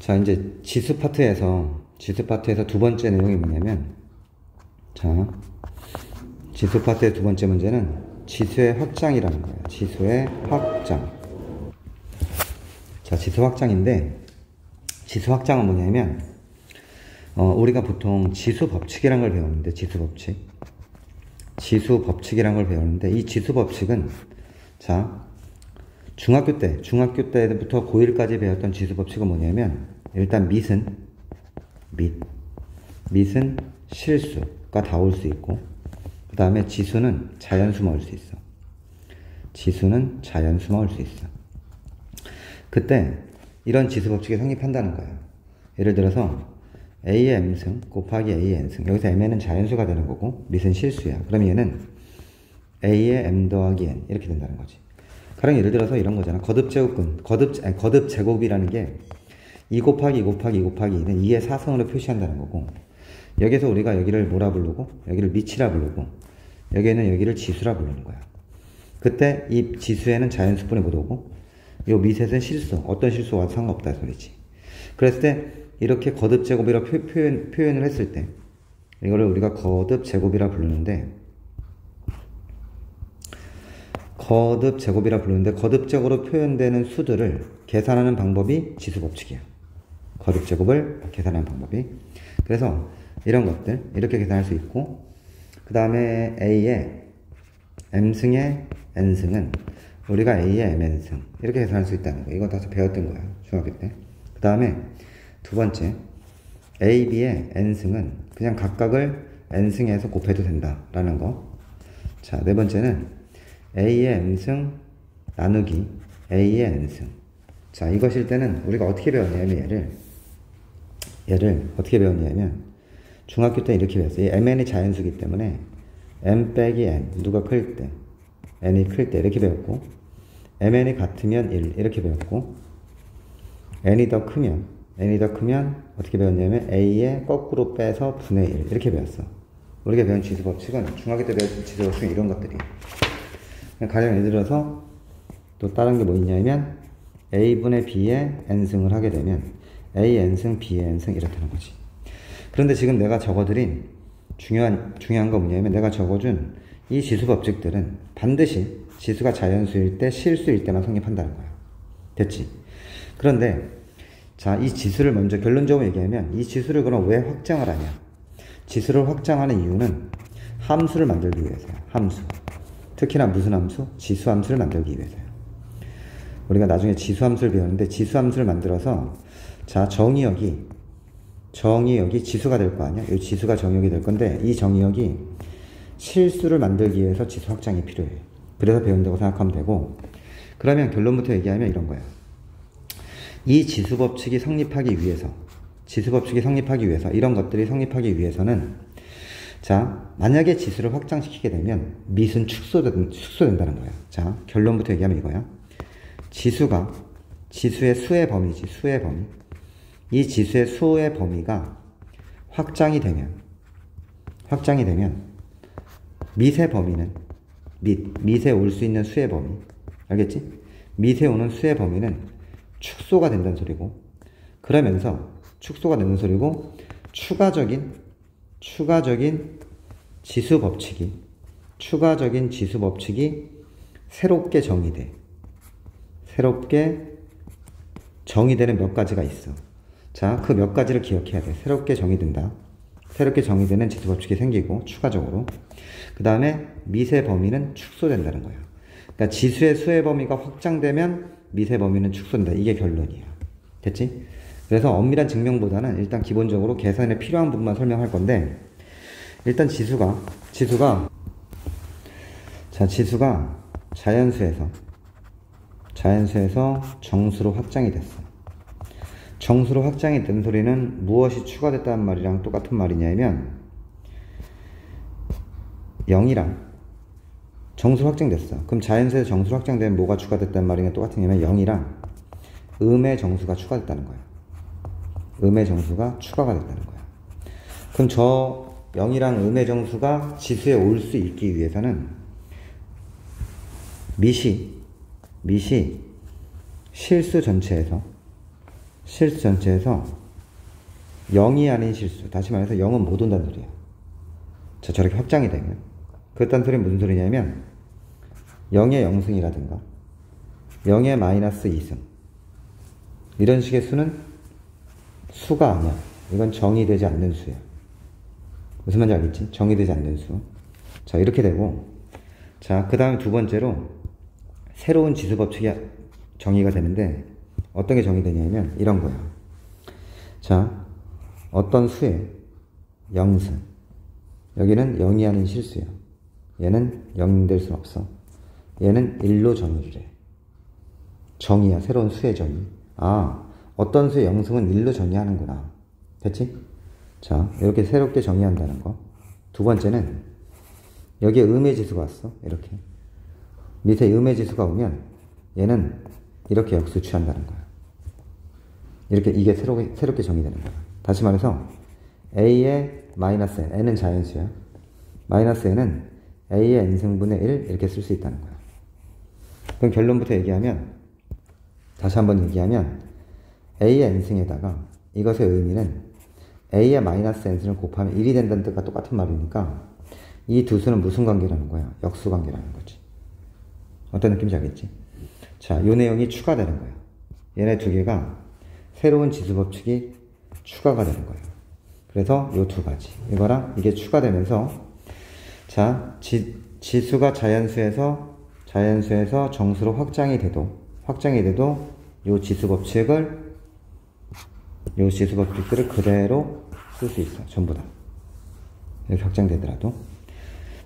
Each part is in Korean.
자, 이제 지수 파트에서 두 번째 내용이 뭐냐면, 자, 지수 파트의 두 번째 문제는 지수의 확장이라는 거예요. 지수의 확장. 자, 지수 확장인데, 지수 확장은 뭐냐면, 우리가 보통 지수 법칙이라는 걸 배우는데, 지수 법칙이라는 걸 배우는데, 이 지수 법칙은, 자, 중학교 때부터 고1까지 배웠던 지수 법칙은 뭐냐면, 일단 밑은 실수가 다 올 수 있고, 그 다음에 지수는 자연수만 올 수 있어. 그때 이런 지수 법칙이 성립한다는 거예요. 예를 들어서 A의 M승 곱하기 A의 N승. 여기서 Mn은 자연수가 되는 거고 밑은 실수야. 그럼 얘는 A의 M 더하기 N 이렇게 된다는 거지. 가령 예를 들어서 이런 거잖아. 거듭 제곱이라는 게 2 곱하기 2 곱하기 2 곱하기 2는 2의 사성으로 표시한다는 거고, 여기서 우리가 여기를 뭐라 부르고 여기를 밑이라 부르고 여기는 여기를 지수라 부르는 거야. 그때 이 지수에는 자연수분이 못 오고 요 밑에는 실수, 어떤 실수와 상관없다 소리지. 그랬을 때 이렇게 거듭 제곱이라 표현을 했을 때 이거를 우리가 거듭 제곱이라 부르는데, 거듭적으로 표현되는 수들을 계산하는 방법이 지수 법칙이야. 거듭 제곱을 계산하는 방법이. 그래서 이런 것들 이렇게 계산할 수 있고, 그 다음에 A의 M승의 N승은 우리가 A의 MN승 이렇게 계산할 수 있다는 거. 이거 다 배웠던 거야, 중학교 때. 그 다음에 두 번째, A, B의 N승은 그냥 각각을 N승에서 곱해도 된다라는 거. 자, 네 번째는 A의 M승 나누기 A의 N승. 자, 이것일 때는 우리가 어떻게 배웠냐면 얘를 어떻게 배웠냐면 중학교 때 이렇게 배웠어요. 이 MN이 자연수기 때문에 M 빼기 N, 누가 클 때, N이 클 때 이렇게 배웠고, MN이 같으면 1 이렇게 배웠고, N이 더 크면 어떻게 배웠냐면 A의 거꾸로 빼서 분의 1 이렇게 배웠어. 우리가 배운 지수 법칙은 중학교 때 배운 지수 법칙은 이런 것들이. 가령 예를 들어서 또 다른 게 뭐 있냐면 A분의 B의 N승을 하게 되면 A N승 B의 N승 이렇다는 거지. 그런데 지금 내가 적어드린 중요한 거 뭐냐면, 내가 적어준 이 지수 법칙들은 반드시 지수가 자연수일 때, 실수일 때만 성립한다는 거야. 됐지? 그런데 자, 이 지수를 먼저 결론적으로 얘기하면, 이 지수를 그럼 왜 확장을 하냐? 지수를 확장하는 이유는 함수를 만들기 위해서야. 함수. 특히나 무슨 함수? 지수함수를 만들기 위해서야. 우리가 나중에 지수함수를 배우는데, 지수함수를 만들어서, 자, 정의역이 지수가 될 거 아니야? 이 지수가 정의역이 될 건데, 이 정의역이 실수를 만들기 위해서 지수 확장이 필요해. 그래서 배운다고 생각하면 되고, 그러면 결론부터 얘기하면 이런 거야. 이 지수 법칙이 성립하기 위해서, 이런 것들이 성립하기 위해서는, 자, 만약에 지수를 확장시키게 되면 밑은 축소된다는 거야. 자, 결론부터 얘기하면 이거야. 지수의 수의 범위지, 수의 범위. 이 지수의 수의 범위가 확장이 되면 밑의 범위는, 밑에 올 수 있는 수의 범위, 알겠지? 밑에 오는 수의 범위는 축소가 된다는 소리고, 그러면서 축소가 되는 소리고, 추가적인 지수 법칙이 새롭게 정의되는 몇 가지가 있어. 자, 그 몇 가지를 기억해야 돼. 새롭게 정의되는 지수 법칙이 생기고, 추가적으로. 그 다음에 밑의 범위는 축소된다는 거야. 그러니까 지수의 수의 범위가 확장되면 밑의 범위는 축소된다. 이게 결론이야. 됐지? 그래서 엄밀한 증명보다는 일단 기본적으로 계산에 필요한 부분만 설명할 건데, 일단 지수가 자연수에서 정수로 확장이 됐어. 정수로 확장이 된 소리는 무엇이 추가됐다는 말이랑 똑같은 말이냐면, 0이랑 정수로 확장됐어. 그럼 자연수에서 정수로 확장되면 뭐가 추가됐다는 말이랑 똑같으냐면 0이랑 음의 정수가 추가됐다는 거야. 음의 정수가 추가가 됐다는 거야. 그럼 저 0이랑 음의 정수가 지수에 올 수 있기 위해서는 밑이 실수 전체에서 실수 전체에서 0이 아닌 실수, 다시 말해서 0은 못 온다는 소리예요. 자, 저렇게 확장이 되면 그렇다는 소리는 무슨 소리냐면 0의 0승이라든가 0의 마이너스 2승 이런 식의 수는 수가 아니야. 이건 정의되지 않는 수야. 무슨 말인지 알겠지? 정의되지 않는 수. 자, 이렇게 되고, 자, 그 다음에 두 번째로 새로운 지수법칙이 정의가 되는데 어떤 게 정의되냐면 이런 거야. 자, 어떤 수의 0승, 여기는 0이 아닌 실수야. 얘는 0 될 순 없어. 얘는 1로 정의를 해. 정의야. 새로운 수의 정의. 아, 어떤 수의 0승은 1로 정의하는구나. 됐지? 자, 이렇게 새롭게 정의한다는 거. 두 번째는 여기에 음의 지수가 왔어. 이렇게. 밑에 음의 지수가 오면 얘는 이렇게 역수 취한다는 거야. 이렇게 이게 새롭게 정의되는 거야. 다시 말해서 a의 마이너스 n, n은 자연수야. 마이너스 n은 a의 n승분의 1 이렇게 쓸 수 있다는 거야. 그럼 결론부터 얘기하면, 다시 한번 얘기하면 a의 n승에다가 이것의 의미는 a의 마이너스 n승을 곱하면 1이 된다는 뜻과 똑같은 말이니까 이 두 수는 무슨 관계라는 거야? 역수 관계라는 거지. 어떤 느낌인지 알겠지? 자, 요 내용이 추가되는 거야. 얘네 두 개가 새로운 지수법칙이 추가가 되는 거예요. 그래서 요 두 가지. 이거랑 이게 추가되면서, 자, 지수가 자연수에서 정수로 확장이 돼도 요 지수법칙들을 그대로 쓸 수 있어. 전부 다. 이렇게 확장되더라도.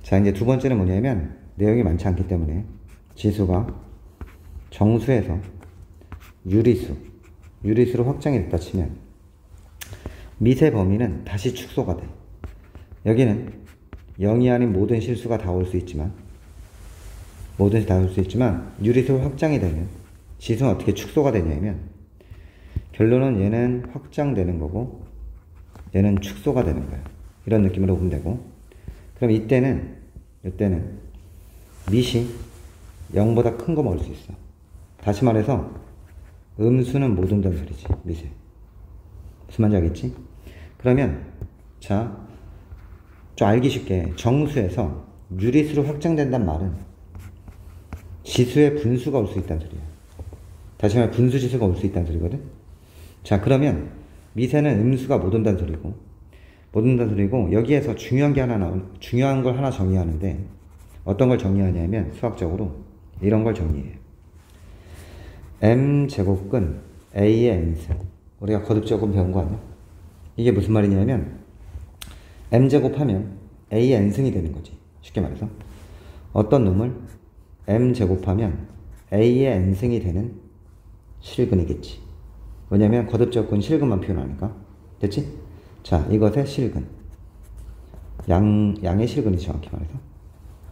자, 이제 두 번째는 뭐냐면, 내용이 많지 않기 때문에 지수가 정수에서 유리수로 확장이 됐다 치면 밑의 범위는 다시 축소가 돼. 여기는 0이 아닌 모든 실수가 다 올 수 있지만 유리수로 확장이 되면 지수는 어떻게 축소가 되냐면, 결론은 얘는 확장되는 거고 얘는 축소가 되는 거야. 이런 느낌으로 보면 되고, 그럼 이때는 밑이 0보다 큰 거 먹을 수 있어. 다시 말해서 음수는 못 온다는 소리지. 밑에 무슨 말인지 알겠지? 그러면 자, 좀 알기 쉽게 정수에서 유리수로 확장된다는 말은 지수의 분수가 올 수 있다는 소리야. 다시 말해 분수 지수가 올 수 있다는 소리거든. 자, 그러면 밑에는 음수가 못 온다는 소리고 여기에서 중요한 걸 하나 정의하는데, 어떤 걸 정의하냐면 수학적으로 이런 걸 정의해요. m제곱근 a의 n승. 우리가 거듭적으로 배운 거 아니야? 이게 무슨 말이냐면 m제곱하면 a의 n승이 되는 거지. 쉽게 말해서 어떤 놈을 m제곱하면 a의 n승이 되는 실근이겠지. 왜냐면 거듭적근 실근만 표현하니까. 됐지? 자, 이것의 실근. 양의 실근이지, 정확히 말해서.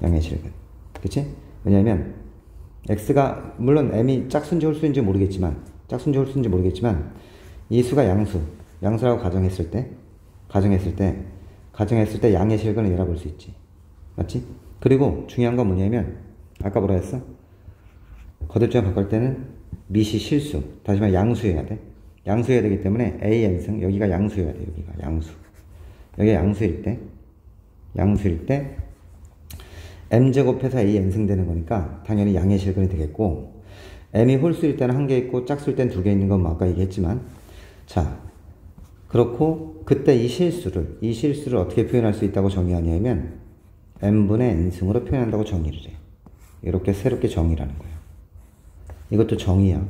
양의 실근. 그치? 왜냐면 x가, 물론 m이 짝수인지 홀수인지 모르겠지만 이 수가 양수라고 가정했을 때 양의 실근을 얘라 볼 수 있지. 맞지? 그리고 중요한 건 뭐냐면, 아까 뭐라 했어? 거듭점 바꿀 때는 밑이 실수, 다시 말해 양수여야 돼. 양수여야 되기 때문에 a n승, 여기가 양수여야 돼. 여기가 양수일 때 m제곱해서 a n승 되는 거니까 당연히 양의 실근이 되겠고, m이 홀수일 때는 한 개 있고 짝수일 때는 두 개 있는 건 뭐 아까 얘기했지만, 자, 그렇고 그때 이 실수를 어떻게 표현할 수 있다고 정의하냐면 m분의 n승으로 표현한다고 정의를 해. 이렇게 새롭게 정의라는 거야. 이것도 정의야.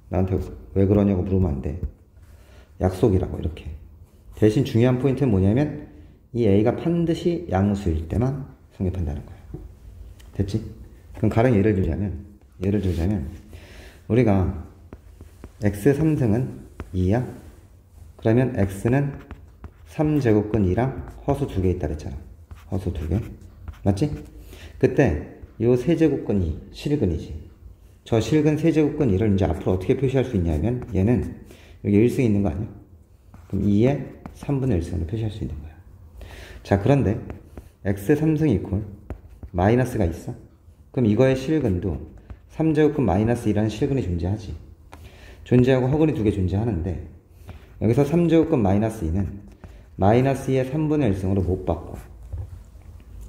나한테 왜 그러냐고 물으면 안 돼. 약속이라고. 이렇게. 대신 중요한 포인트는 뭐냐면 이 a가 반드시 양수일 때만 성립한다는 거야. 됐지? 그럼 가령 예를 들자면 우리가 x 3승은 2야? 그러면 x는 3제곱근 2랑 허수 2개 있다 그랬잖아. 허수 2개. 맞지? 그때 요 세제곱근 2 실근이지. 저 실근 세제곱근 2를 이제 앞으로 어떻게 표시할 수 있냐면, 얘는 여기 1승이 있는 거 아니야? 그럼 2의 3분의 1승으로 표시할 수 있는 거야. 자, 그런데 x 3승 이퀄 마이너스가 있어. 그럼 이거의 실근도 3제곱근 마이너스 2라는 실근이 존재하지. 존재하고 허근이 두 개 존재하는데 여기서 3제곱근 마이너스 2는 마이너스 2의 3분의 1승으로 못 바꿔.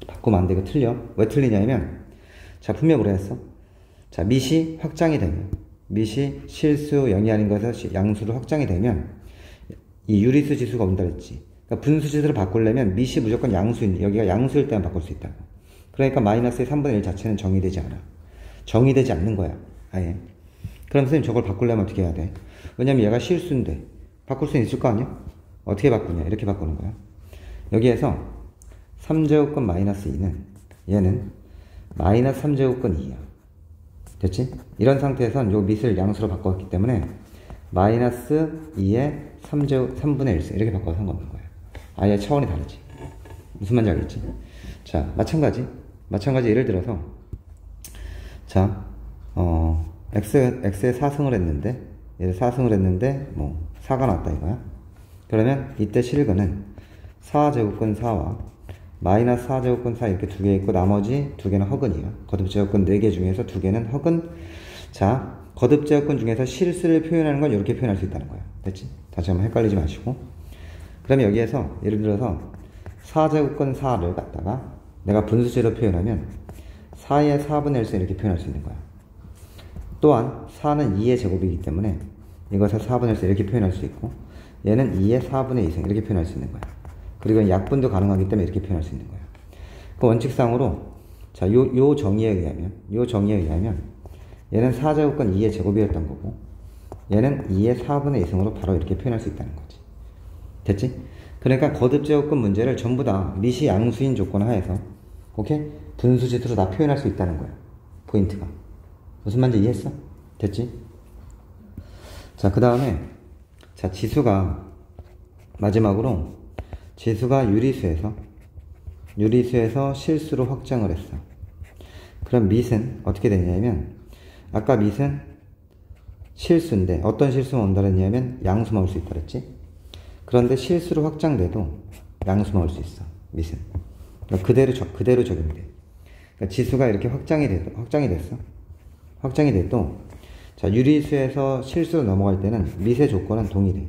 바꾸면 안 돼. 이거 틀려. 왜 틀리냐면 자 분명 뭐라 했어? 자 밑이 확장이 되면 밑이 실수 0이 아닌 것에서 양수로 확장이 되면 이 유리수 지수가 온다 그랬지. 그러니까 분수 지수를 바꾸려면 밑이 무조건 양수인 여기가 양수일 때만 바꿀 수 있다고. 그러니까 마이너스의 3분의 1 자체는 정의되지 않아. 정의되지 않는 거야. 아예. 그럼 선생님 저걸 바꾸려면 어떻게 해야 돼? 왜냐면 얘가 실수인데 바꿀 수 있을 거 아니야? 어떻게 바꾸냐? 이렇게 바꾸는 거야. 여기에서 3제곱근 마이너스 2는 얘는 마이너스 3제곱근 2야. 됐지? 이런 상태에선 요 밑을 양수로 바꿨기 때문에 마이너스 2의 3분의 1승 이렇게 바꿔서 상관없는 거야. 아예 차원이 다르지. 무슨 말인지 알겠지? 자, 마찬가지 예를 들어서 자, x에 4승을 했는데 얘를 4승을 했는데 뭐 4가 나왔다 이거야. 그러면 이때 실근은 4제곱근 4와 마이너스 4제곱근 4 이렇게 두 개 있고 나머지 두 개는 허근이야. 거듭제곱근 4개 중에서 두 개는 허근. 자, 거듭제곱근 중에서 실수를 표현하는 건 이렇게 표현할 수 있다는 거야. 됐지? 다시 한번 헷갈리지 마시고. 그러면 여기에서 예를 들어서 4제곱근 4를 갖다가 내가 분수제로 표현하면 4의 4분의 1승 이렇게 표현할 수 있는 거야. 또한 4는 2의 제곱이기 때문에 이것을 4분의 1승 이렇게 표현할 수 있고 얘는 2의 4분의 2승 이렇게 표현할 수 있는 거야. 그리고 약분도 가능하기 때문에 이렇게 표현할 수 있는 거야. 그 원칙상으로 자, 요 정의에 의하면 얘는 4제곱근 2의 제곱이었던 거고 얘는 2의 4분의 2승으로 바로 이렇게 표현할 수 있다는 거지. 됐지? 그러니까 거듭제곱근 문제를 전부 다 밑이 양수인 조건 하에서 오케이? 분수지수로 다 표현할 수 있다는 거야. 포인트가. 무슨 말인지 이해했어? 됐지? 자, 그 다음에 자 지수가 마지막으로 지수가 유리수에서 실수로 확장을 했어. 그럼 밑은 어떻게 되냐면 아까 밑은 실수인데 어떤 실수만 온다 그랬냐면 양수만 올 수 있다 그랬지? 그런데 실수로 확장돼도 양수만 올 수 있어. 밑은. 그러니까 그대로 적용돼. 그러니까 지수가 이렇게 확장이 됐어. 확장이 돼도 자 유리수에서 실수로 넘어갈 때는 밑의 조건은 동일해.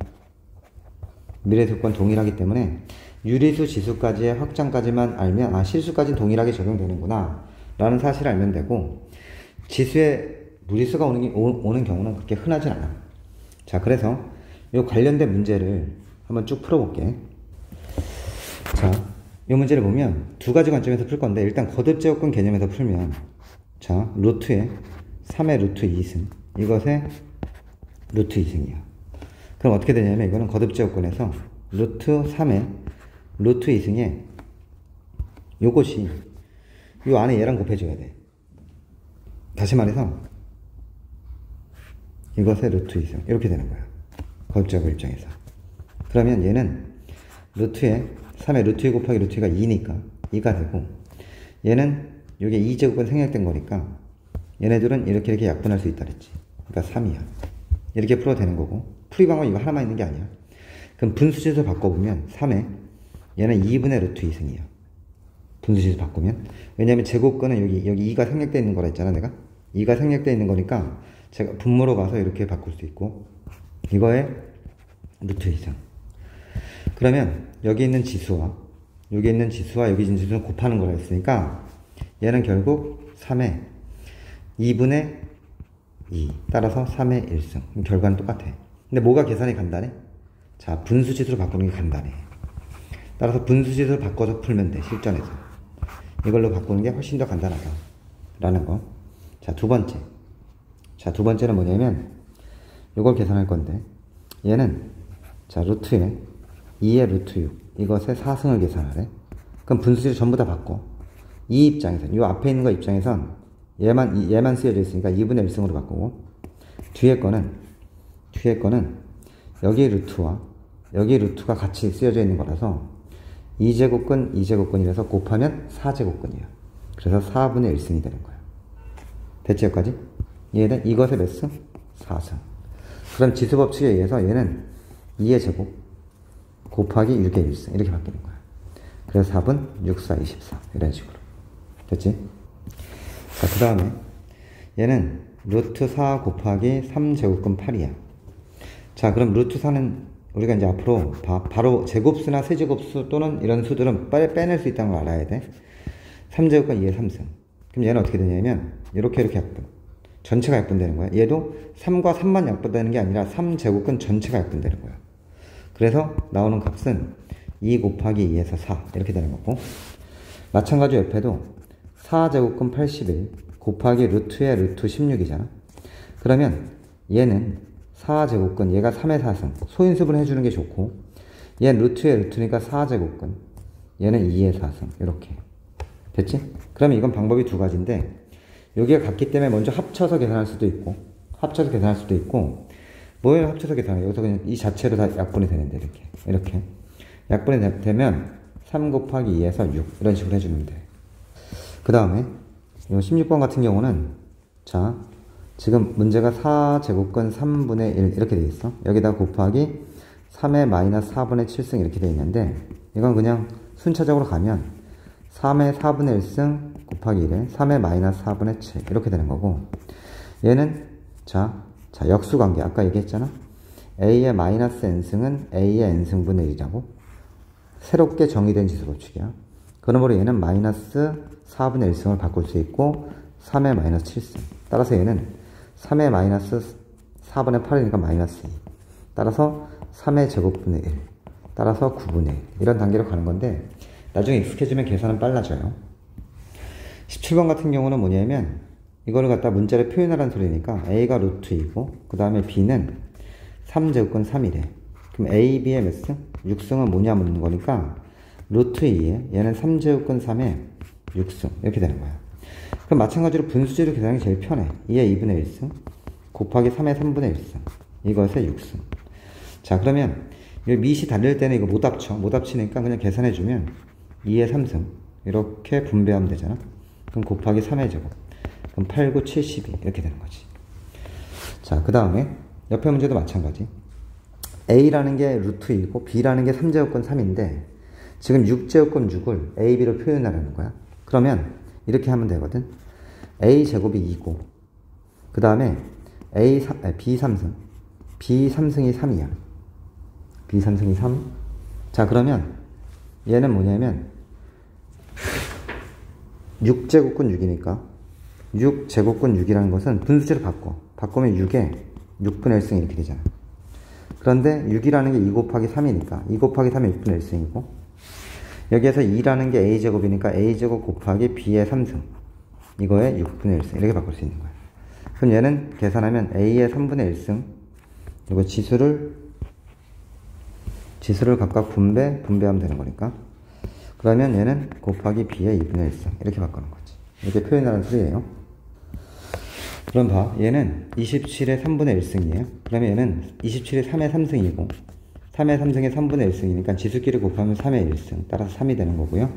밑의 조건 동일하기 때문에 유리수 지수까지의 확장까지만 알면 아 실수까지는 동일하게 적용되는구나 라는 사실을 알면 되고 지수에 무리수가 오는 경우는 그렇게 흔하진 않아. 자 그래서 이 관련된 문제를 한번 쭉 풀어볼게. 자, 이 문제를 보면 두 가지 관점에서 풀 건데 일단 거듭제곱근 개념에서 풀면 자 루트에 3의 루트 2승 이것의 루트 2승이야. 그럼 어떻게 되냐면 이거는 거듭제곱근에서 루트 3의 루트 2승에 요것이 요 안에 얘랑 곱해줘야 돼. 다시 말해서 이것의 루트 2승 이렇게 되는 거야. 거듭제곱 입장에서. 그러면 얘는 루트에 3의 루트 2 곱하기 루트 2가 2니까 2가 되고 얘는 이게 2제곱은 생략된 거니까 얘네들은 이렇게 약분할 수 있다 그랬지. 그러니까 3이야. 이렇게 풀어도 되는 거고 풀이 방법 이거 하나만 있는 게 아니야. 그럼 분수지수 바꿔보면 3에 얘는 2분의 루트 2승이야. 분수지수 바꾸면 왜냐면 제곱근은 여기 2가 생략되어 있는 거라 했잖아 내가. 2가 생략되어 있는 거니까 제가 분모로 가서 이렇게 바꿀 수 있고 이거의 루트 2승. 그러면 여기 있는 지수와 여기 있는 지수는 곱하는 거라 했으니까 얘는 결국 3의 2분의 2 따라서 3의 1승. 결과는 똑같아. 근데 뭐가 계산이 간단해? 자 분수지수로 바꾸는 게 간단해. 따라서 분수지수를 바꿔서 풀면 돼. 실전에서 이걸로 바꾸는 게 훨씬 더 간단하다 라는 거. 자 두 번째는 뭐냐면 이걸 계산할 건데 얘는 자 루트에 2의 루트 6 이것의 4승을 계산하래. 그럼 분수지수 전부 다 바꿔. 이 입장에선 이 앞에 있는 거 입장에선 얘만 쓰여져 있으니까 2분의 1승으로 바꾸고 뒤에 거는 여기 루트와 여기 루트가 같이 쓰여져 있는 거라서 2제곱근이라서 곱하면 4제곱근이야. 그래서 4분의 1승이 되는 거야. 됐지 여기까지? 얘는 이것의 몇 승? 4승. 그럼 지수법칙에 의해서 얘는 2의 제곱 곱하기 6의 1승 이렇게 바뀌는 거야. 그래서 4분 6, 4, 24 이런 식으로. 됐지? 자, 그 다음에 얘는 루트 4 곱하기 3제곱근 8이야. 자, 그럼 루트 4는 우리가 이제 앞으로 바로 제곱수나 세제곱수 또는 이런 수들은 빨리 빼낼 수 있다는 걸 알아야 돼. 3제곱권 2의 3승. 그럼 얘는 어떻게 되냐면 이렇게 약분. 전체가 약분되는 거야. 얘도 3과 3만 약분되는 게 아니라 3제곱권 전체가 약분되는 거야. 그래서 나오는 값은 2 곱하기 2에서 4 이렇게 되는 거고, 마찬가지로 옆에도 4제곱권 81 곱하기 루트의 루트 16이잖아. 그러면 얘는 4제곱권, 얘가 3의 4승, 소인수분 해주는 게 좋고, 얘는 루트의 루트니까 4제곱권, 얘는 2의 4승, 이렇게 됐지? 그러면 이건 방법이 두 가지인데, 여기가 같기 때문에 먼저 합쳐서 계산할 수도 있고, 뭐를 합쳐서 계산해? 여기서 그냥 이 자체로 다 약분이 되는데, 이렇게 약분이 되면 3 곱하기 2에서 6 이런 식으로 해주면 돼. 그 다음에 16번 같은 경우는, 자, 지금 문제가 4제곱권 3분의 1 이렇게 되어 있어. 여기다 곱하기 3의 마이너스 4분의 7승 이렇게 되어 있는데, 이건 그냥 순차적으로 가면 3의 4분의 1승 곱하기 1에 3의 마이너스 4분의 7 이렇게 되는 거고, 얘는 자 역수관계 아까 얘기했잖아. a의 마이너스 n승은 a의 n승분의 1이라고 새롭게 정의된 지수법칙이야. 그러므로 얘는 마이너스 4분의 1승을 바꿀 수 있고 3의 마이너스 7승. 따라서 얘는 3의 마이너스 4분의 8이니까 마이너스 2. 따라서 3의 제곱분의 1. 따라서 9분의 1. 이런 단계로 가는 건데, 나중에 익숙해지면 계산은 빨라져요. 17번 같은 경우는 뭐냐면, 이거를 갖다 문자로 표현하라는 소리니까 a가 루트 2고, 그 다음에 b는 3제곱권 3이래. 그럼 a, b의 몇 승? 6승은 뭐냐 묻는 거니까 루트 2에 얘는 3제곱권 3에 6승 이렇게 되는 거야. 그럼 마찬가지로 분수지로 계산하기 제일 편해. 2의 2분의 1승 곱하기 3의 3분의 1승 이것의 6승. 자, 그러면 이 밑이 달릴 때는 이거 못 합치니까 그냥 계산해주면 2의 3승 이렇게 분배하면 되잖아. 그럼 곱하기 3의 제곱, 그럼 8, 9, 72 이렇게 되는 거지. 자, 그 다음에 옆에 문제도 마찬가지. a라는 게 루트 2고 b라는 게 3제곱권 3인데 지금 6제곱권 6을 a, b로 표현하려는 거야. 그러면 이렇게 하면 되거든. a 제곱이 2고 그 다음에 b 3승 b 3승이 3이야. b 3승이 3. 자, 그러면 얘는 뭐냐면 6제곱권 6이니까 6제곱권 6이라는 것은 분수지를 바꾸면 6에 6분의 1승 이렇게 되잖아. 그런데 6이라는 게 2 곱하기 3이니까 2 곱하기 3이 6분의 1승이고, 여기에서 2라는 게 a제곱이니까 a제곱 곱하기 b의 3승 이거에 6분의 1승 이렇게 바꿀 수 있는 거야. 그럼 얘는 계산하면 a의 3분의 1승 그리고 지수를 각각 분배하면 되는 거니까, 그러면 얘는 곱하기 b의 2분의 1승 이렇게 바꾸는 거지. 이렇게 표현하는 소리예요. 그럼 봐, 얘는 27의 3분의 1승이에요. 그러면 얘는 27의 3의 3승이고 3의 3승의 3분의 1승이니까 지수끼리 곱하면 3의 1승 따라서 3이 되는 거고요.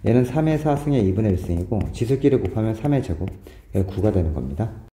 얘는 3의 4승의 2분의 1승이고 지수끼리 곱하면 3의 제곱, 9가 되는 겁니다.